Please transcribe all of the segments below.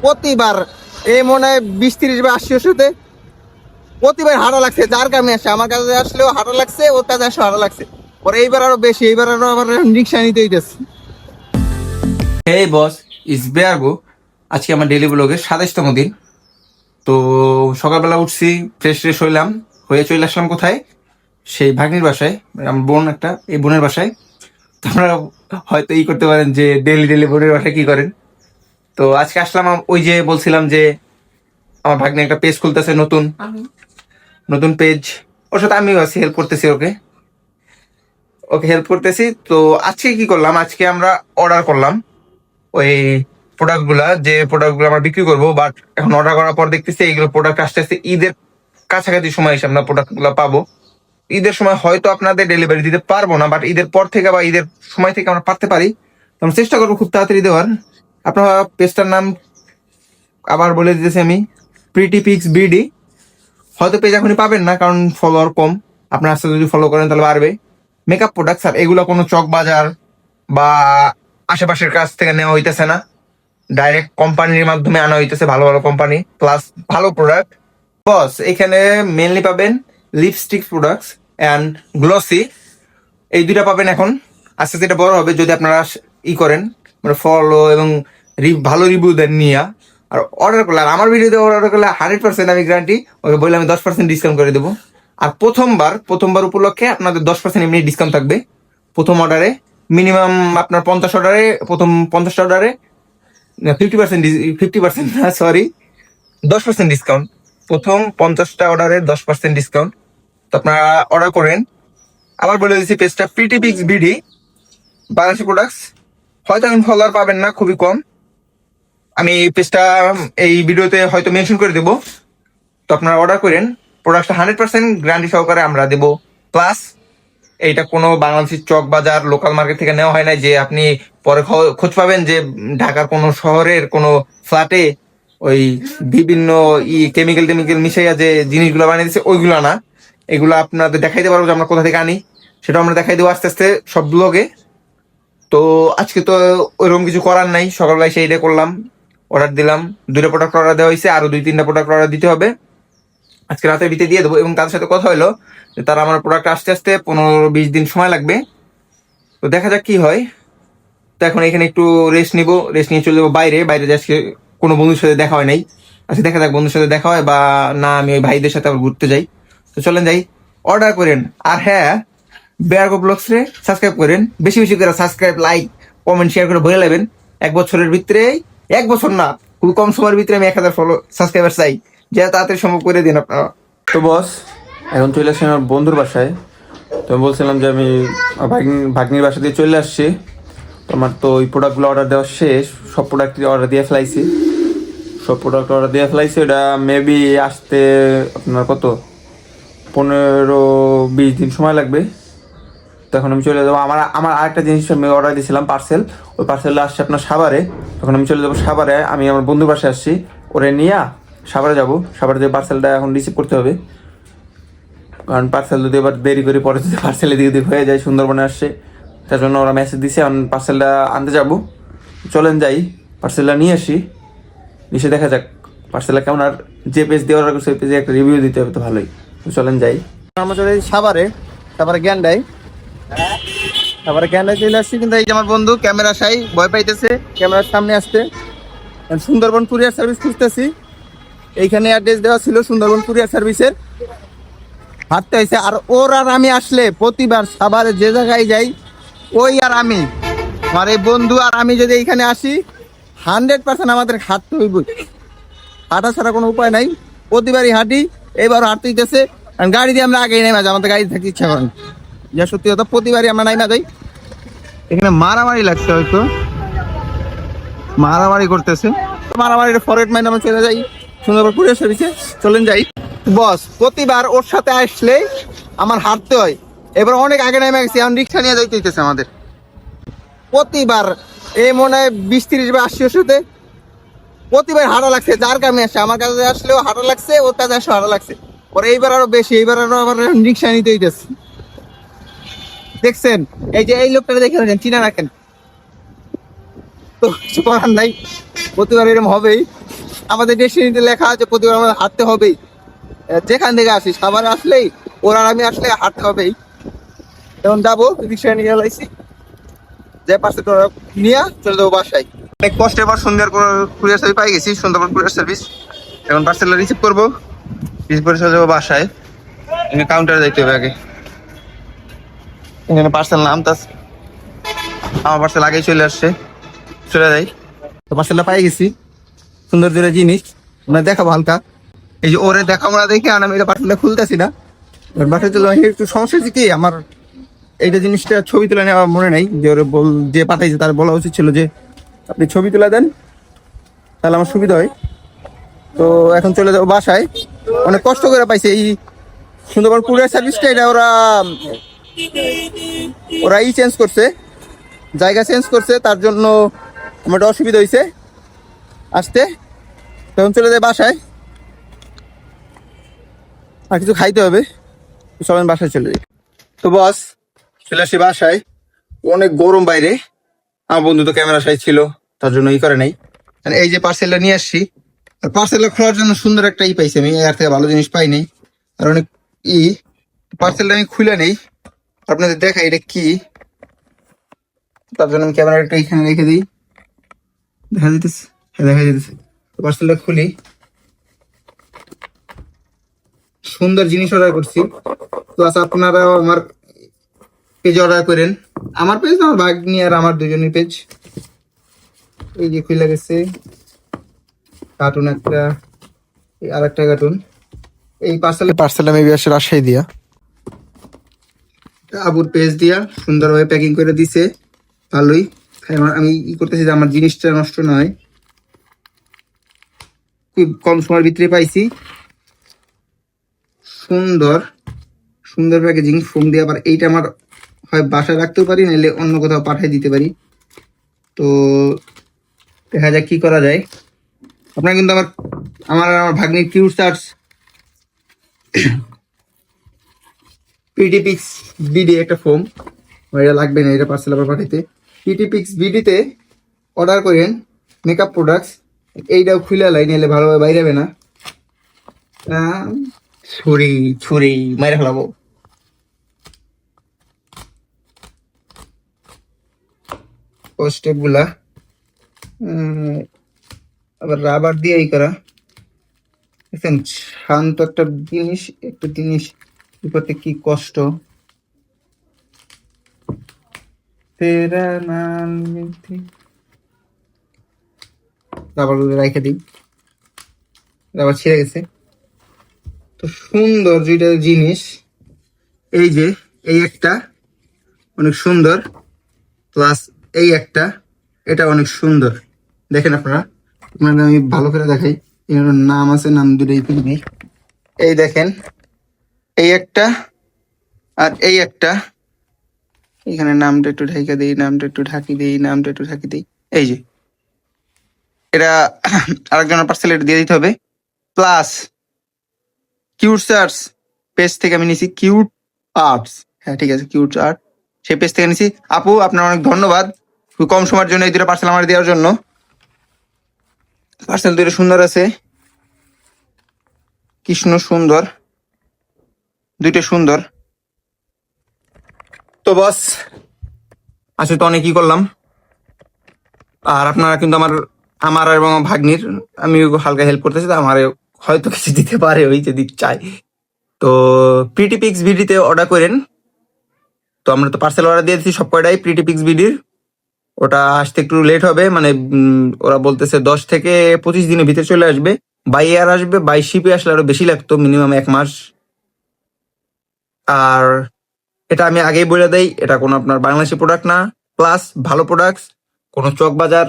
প্রতিবার এই মনে হয় 20-30 বার 80 ওষুধে প্রতিবার হাঁটা লাগছে। যার কারণে আসে আমার কাছে আসলেও হাঁটা লাগছে, ওর কাছে আসলে হাঁটা লাগছে। পরে এইবার আরো বেশি, এইবার আরো আমার রিক্সা নিতে হইতেছে। এই বস ইস বেয়ারগো। আজকে আমার ডেলি ব্লগের 27তম দিন। তো সকালবেলা উঠছি, ফ্রেশ হইলাম, হয়ে চলে আসলাম কোথায়, সেই ভাগ্নির বাসায়, আমার বোন একটা, এই বোনের বাসায়। তো আপনারা হয়তো করতে পারেন যে ডেলি বোনের বাসায় কি করেন। তো আজকে আসলাম ওই যে বলছিলাম যে আমার ভাগ্নি একটা পেজ খুলতেছে, নতুন নতুন পেজ। ওর সাথে আমিও আছি, হেল্প করতেছি, ওকে হেল্প করতেছি। তো আজকে কি করলাম, আজকে আমরা অর্ডার করলাম ওই যে প্রোডাক্টগুলো আমরা বিক্রি করবো। বাট এখন অর্ডার করার পর দেখতেছি এইগুলো প্রোডাক্ট আস্তে আস্তে ঈদের কাছাকাছি সময় এসে আমরা প্রোডাক্টগুলো পাবো। ঈদের সময় হয়তো আপনাদের ডেলিভারি দিতে পারবো না, বাট ঈদের পর থেকে বা ঈদের সময় থেকে আমরা পারতে পারি। তো আমরা চেষ্টা করবো খুব তাড়াতাড়ি দেওয়ার। আপনারা পেজটার নাম আবার বলে দিতেছি আমি, প্রিটি পিক্স বিডি। হয়তো পেজ এখনই পাবেন না, কারণ ফলোয়ার কম। আপনার আস্তে যদি ফলো করেন তাহলে বাড়বে। মেকআপ প্রোডাক্টস, আর এগুলো কোনো চক বাজার বা আশেপাশের কাছ থেকে নেওয়া হইতেছে না, ডাইরেক্ট কোম্পানির মাধ্যমে আনা হইতেছে, ভালো ভালো কোম্পানি প্লাস ভালো প্রোডাক্ট। বস এখানে মেনলি পাবেন লিপস্টিক প্রোডাক্টস অ্যান্ড গ্লসি, এই দুইটা পাবেন। এখন আস্তে আস্তে এটা বড় হবে যদি আপনারা করেন, মানে ফলো এবং ভালো রিভিউ দেন নিয়ে আর অর্ডার করলে। আর আমার ভিডিওতে অর্ডার করলে 100% আমি গ্যারান্টি, ওকে বললে আমি 10% ডিসকাউন্ট করে দেবো। আর প্রথমবার উপলক্ষে আপনাদের 10% এমনি ডিসকাউন্ট থাকবে প্রথম অর্ডারে। মিনিমাম আপনার 50 অর্ডারে, প্রথম 50 অর্ডারে 50% না, সরি, 10% ডিসকাউন্ট। প্রথম 50টা অর্ডারে 10% ডিসকাউন্ট। তো আপনারা অর্ডার করেন। আবার বলে দিচ্ছি, পেজটা pretty pix BD, Bangladeshi products. হয়তো এখন ফলোয়ার পাবেন না, খুবই কম। আমি পেজটা এই ভিডিওতে হয়তো মেনশন করে দেবো। তো আপনারা অর্ডার করেন। প্রোডাক্টটা 100% গ্যারান্টি সহকারে আমরা দেবো। প্লাস এইটা কোনো বাংলাদেশের চক বাজার লোকাল মার্কেট থেকে নেওয়া হয় না, যে আপনি পরে খোঁজ পাবেন যে ঢাকার কোনো শহরের কোনো ফ্ল্যাটে ওই বিভিন্ন কেমিক্যাল মিশাইয়া যে জিনিসগুলো বানিয়ে দিচ্ছে, ওইগুলো না। এগুলো আপনাদের দেখাইতে পারবো যে আমরা কোথা থেকে আনি, সেটা আমরা দেখাই দেবো আস্তে আস্তে সব ব্লগে। তো আজকে তো ওইরকম কিছু করার নাই, সকালবেলায় সেইটা করলাম, অর্ডার দিলাম। 2টা প্রোডাক্ট অর্ডার দেওয়া হয়েছে, আরো 2-3টা প্রোডাক্ট অর্ডার দিতে হবে। আজকে রাতের ভিতরে দিয়ে দেবো। এবং তাদের সাথে কথা হলো যে তারা আমার প্রোডাক্ট আসতে আসতে 15-20 দিন সময় লাগবে। তো দেখা যাক কি হয়। তো এখন এখানে একটু রেস্ট নিয়ে চলে যাবো বাইরে। আজকে কোনো বন্ধুর সাথে দেখা হয় নাই। আজকে দেখা যাক বন্ধুর সাথে দেখা হয় বা না, আমি ওই ভাইদের সাথে আবার ঘুরতে যাই। তো চলেন যাই, অর্ডার করেন। আর হ্যাঁ, বেয়ারগো ব্লগস রে সাবস্ক্রাইব করেন, বেশি বেশি করে সাবস্ক্রাইব, লাইক, কমেন্ট, শেয়ার করে ভরে নেবেন। 1 বছরের ভিতরে, 1 বছর না, খুব কম সময়ের ভিতরে আমি 1000 সাবস্ক্রাইবার চাই, যা তাড়াতাড়ি সম্ভব করে দিন আপনারা। তো বস এখন চলে আসছি আমার বন্ধুর বাসায়। তো আমি বলছিলাম যে আমি ভাগ্নির বাসা দিয়ে চলে আসছি। তোমার তো ওই প্রোডাক্টগুলো অর্ডার দেওয়া শেষ, সব প্রোডাক্ট অর্ডার দিয়ে ফেলাইছি। ওটা মেবি আসতে আপনার কত 15-20 দিন সময় লাগবে। তখন আমি চলে যাবো। আমার আরেকটা জিনিস আমি অর্ডার দিয়েছিলাম, পার্সেল। ওই পার্সেলটা আসছে আপনার সাভারে। তখন আমি চলে যাবো সাভারে। আমি আমার বন্ধুর বাসায় আসছি, ওরে নিয়ে সাভারে যাবো। সাভারে যে পার্সেলটা এখন রিসিভ করতে হবে, কারণ পার্সেল যদি এবার দেরি করি, পরে যদি পার্সেলে দিয়ে হয়ে যায়, সুন্দরবনে আসছে, তার জন্য ওরা মেসেজ দিছে আমি পার্সেলটা আনতে যাবো। চলেন যাই, পার্সেলটা নিয়ে আসি, নিচে দেখা যাক পার্সেলটা কেমন। আর যে পেজ দিয়ে অর্ডার করছে ওই পেজে একটা রিভিউ দিতে হবে, তো ভালোই। তো চলেন যাই। আমরা চলে যাই সাভারে জ্ঞানডাই। চলে আসছি, কিন্তু এই যে আমার বন্ধু ক্যামেরা ভয় পাইতেছে ক্যামেরার সামনে আসতে। সুন্দরবন কুরিয়ার সার্ভিস খুঁজতেছি। এইখানে অ্যাড্রেস দেওয়া ছিল সুন্দরবন কুরিয়ার সার্ভিসের, হাঁটতে হয়েছে। আর ওর আর আমি আসলে প্রতিবার সাভারে যে জায়গায় যাই, ওই আর আমি, আমার এই বন্ধু আর আমি যদি এইখানে আসি, 100% আমাদের হাঁটতে হইব। হাঁটা ছাড়া কোনো উপায় নাই, প্রতিবারই হাঁটি। এবার হাঁটতে হইতেছে, কারণ গাড়ি দিয়ে আমরা আগেই নেমা যাই, আমাদের গাড়ি থাকতে ইচ্ছা করেন। যা সত্যি কথা, প্রতিবারই আমরা নাইমা যাই। এখানে মারামারি লাগছে, হয়তো মারামারি করতেছে। মারামারির ফরেট মাইন্ড আমরা চলে যাই সুন্দরবন কুরিয়ার সার্ভিসে। চলেন যাই। বস প্রতিবার ওর সাথে আসলে আমার হাঁটতে হয়। এবার অনেক আগে নেমে গেছি, এখন রিক্সা নিয়ে যাইতে হইতেছে আমাদের। প্রতিবার এই মনে হয় 20-30 বার 80 ওষুধে প্রতিবার হাঁটা লাগছে। যার কারণে আসে আমার কাছে আসলেও হাঁটা লাগছে, ওর কাছে আসলে হাঁটা লাগছে। পরে এইবার আরো বেশি, এইবার আরো আমার রিক্সা নিতে হইতেছে। দেখছেন এই যে এই লোকটা দেখে চিনা রাখেন, তো কিছু করার নাই, প্রতিবার এরকম হবেই। আমাদের ডেস্টিনিতে লেখা আছে প্রতিবার আমাদের হাঁটতে হবেই। যেখান থেকে আসি সাভার আসলেই ওরা আমি আসলে হাঁটতে হবেই। এখন যাবো রিক্সা নিয়ে লাইছি, যে পাশে তোরা নিয়ে চলে যাবো বাসায়। অনেক কষ্টের পর সুন্দর কুরিয়ার সার্ভিস পাই গেছি, সুন্দরবন কুরিয়ার সার্ভিস। এখন পার্সেল রিসিভ করবো, রিসিভ করে চলে যাবো বাসায়। এখানে কাউন্টারে যাইতে হবে আগে, এখানে পার্সেল নাম তাস আমার পার্সেল আগেই চলে আসছে, চলে যাই। তো পার্সেলটা পাই গেছি, সুন্দর দুটো জিনিস মানে দেখাবো হালকা। এই যে ওরে দেখাবো না দেখে আমি এটা পার্সেলটা খুলতেছি না, বাসায় চলে একটু সমস্যা হচ্ছে কি আমার এইটা জিনিসটা ছবি তুলে নেওয়া মনে নেই, যে ওরে যে পাঠাইছে তার বলা উচিত ছিল যে আপনি ছবি তুলে দেন তাহলে আমার সুবিধা হয়। তো এখন চলে যাবো বাসায়। অনেক কষ্ট করে পাইছে এই সুন্দরবন কুরিয়ার সার্ভিসটা, এটা ওরা চেঞ্জ করছে, জায়গা চেঞ্জ করছে, তার জন্য আমার একটা অসুবিধা হয়েছে আসতে। তখন চলে যায় বাসায়, আর কিছু খাইতে হবে, সবাই বাসায় চলে যাই। তো বস চলে আসি বাসায়, অনেক গরম বাইরে। আমার বন্ধু তো ক্যামেরা সাইজ ছিল, তার জন্য করে নাই। এই যে পার্সেলটা নিয়ে আসছি, আর পার্সেলটা খোলার জন্য সুন্দর একটা পাইছি আমি, এর থেকে ভালো জিনিস পাই নাই। আর অনেক পার্সেলটা আমি খুলে নেই, আপনাদের দেখাই এটা কি। তার জন্য আমি ক্যামেরাটা একটু এখানে রেখে দিই, দেখা যেতেছে, দেখা যেতেছে। পার্সেলটা খুলি, সুন্দর জিনিস অর্ডার করছি। তো আচ্ছা আপনারাও আমার পেজে অর্ডার করেন, আমার পেজ না আমার ভাগ্নি আর আমার দুজনের পেজ। এই যে খুলে গেছে কার্টুন একটা, আর একটা কার্টুন। এই পার্সেলটা মেবি আসে রাজশাহী দিয়া, আবুর পেজ দিয়া সুন্দরভাবে প্যাকিং করে দিছে, ভালোই। আমি করতেছি যে আমার জিনিসটা নষ্ট না হয়। খুব কম সময়ের ভিতরে পাইছি, সুন্দর সুন্দর প্যাকেজিং, ফোম দিয়ে। আবার এইটা আমার হয় বাসায় রাখতেও পারি, নাহলে অন্য কোথাও পাঠিয়ে দিতে পারি। তো দেখা যাক কি করা যায়। আপনারা কিন্তু আমার ভাগ্নির কিউট সার্চ পিটিপিক্স বিডি একটা ফোম, এটা লাগবে না, এটা পার্সেল আবার পাঠাইতে। পিটিপিক্স বিডিতে অর্ডার করেন মেকআপ প্রোডাক্টস। এইটাও খুলে লাই, নাহলে ভালোভাবে বাইরে যাবে না। ছুরি ছুরি মাইরে ফেলাবো। ও স্টেপ গুলা আবার রাবার দিয়ে করা। দেখছেন শান্ত একটা জিনিস করতে কি কষ্ট। রাবার রেখে দিই, রাবার ছিঁড়ে গেছে। তো সুন্দর দুইটা জিনিস, এই যে এই একটা অনেক সুন্দর, প্লাস এই একটা, এটা অনেক সুন্দর। দেখেন আপনারা, আমি ভালো করে দেখাই, এর নাম আছে, নাম দুটোই তুলবি। এই দেখেন এই একটা আর এই একটা, এখানে নামটা একটু ঢাকি দিই, নামটা একটু ঢাকি দিই, নামটা একটু ঢাকি দিই। এই যে এটা আরেকজনের পার্সেল দিয়ে দিতে হবে। প্লাস কিউট আর্টস পেজ থেকে আমি নিছি, কিউট আর্টস, হ্যাঁ ঠিক আছে কিউট আর্ট, সেই পেজ থেকে নিছি। আপু আপনার অনেক ধন্যবাদ খুব কম সময়ের জন্য এই দুটো পার্সেল আমার দেওয়ার জন্য। পার্সেল দুটো সুন্দর আছে, কৃষ্ণ সুন্দর, দুইটা সুন্দর। তো বস আজকে তো অনেকই করলাম, আর আপনারা কিন্তু আমার এবং ভাগ্নির আমি হালকা হেল্প করতেছি, আমার হয়তো কিছু দিতে পারে ওই যদি চাই। তো প্রিটিপিক্স ভিডিতে অর্ডার করেন। তো আমরা তো পার্সেল অর্ডার দিয়ে দিচ্ছি সব কয়টাই প্রিটিপিক্স ভিডির, ওটা আসতে একটু লেট হবে, মানে ওরা বলতেছে 10 থেকে 25 দিনের ভিতরে চলে আসবে। বাই এয়ার আসবে, বাই শিপে আসলে আরো বেশি লাগতো, মিনিমাম 1 মাস। আর এটা আমি আগেই বলে দেই, এটা কোনো আপনার বাংলাদেশি প্রোডাক্ট না, প্লাস ভালো প্রোডাক্টস, কোনো চকবাজার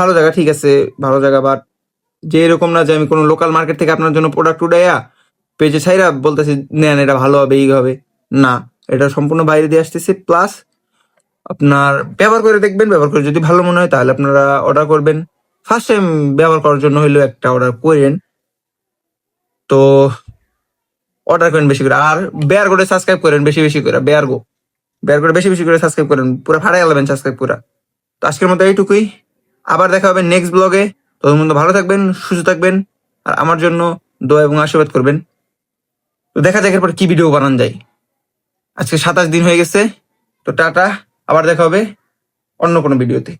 ভালো জায়গা, ঠিক আছে ভালো জায়গা, বাট যে এরকম না যে আমি কোনো লোকাল মার্কেট থেকে আপনার জন্য প্রোডাক্ট উঠাইয়া পেজে ছাইরা বলতেছি নেন এটা ভালো হবে এই হবে না, এটা সম্পূর্ণ বাইরে দিয়ে আসতেছে। প্লাস আপনার ব্যবহার করে দেখবেন, ব্যবহার করে যদি ভালো মনে হয় তাহলে আপনারা অর্ডার করবেন। ফার্স্ট টাইম ব্যবহার করার জন্য হইলেও একটা অর্ডার করেন। তো অর্ডার করেন বেশি করে, আর বেয়ার করে সাবস্ক্রাইব করেন বেশি বেশি করে, বেয়ার করে বেশি বেশি করে সাবস্ক্রাইব করেন, পুরো ফাটাই গেলেন সাবস্ক্রাইব পুরা। তো আজকের মতো এইটুকুই, আবার দেখা হবে নেক্সট ব্লগে। ততক্ষণ পর্যন্ত ভালো থাকবেন, সুস্থ থাকবেন, আর আমার জন্য দোয়া এবং আশীর্বাদ করবেন। তো দেখা যাক এরপর কি ভিডিও বানান যায়। আজকে 27 দিন হয়ে গেছে। তো টাটা, আবার দেখা হবে অন্য কোনো ভিডিওতে।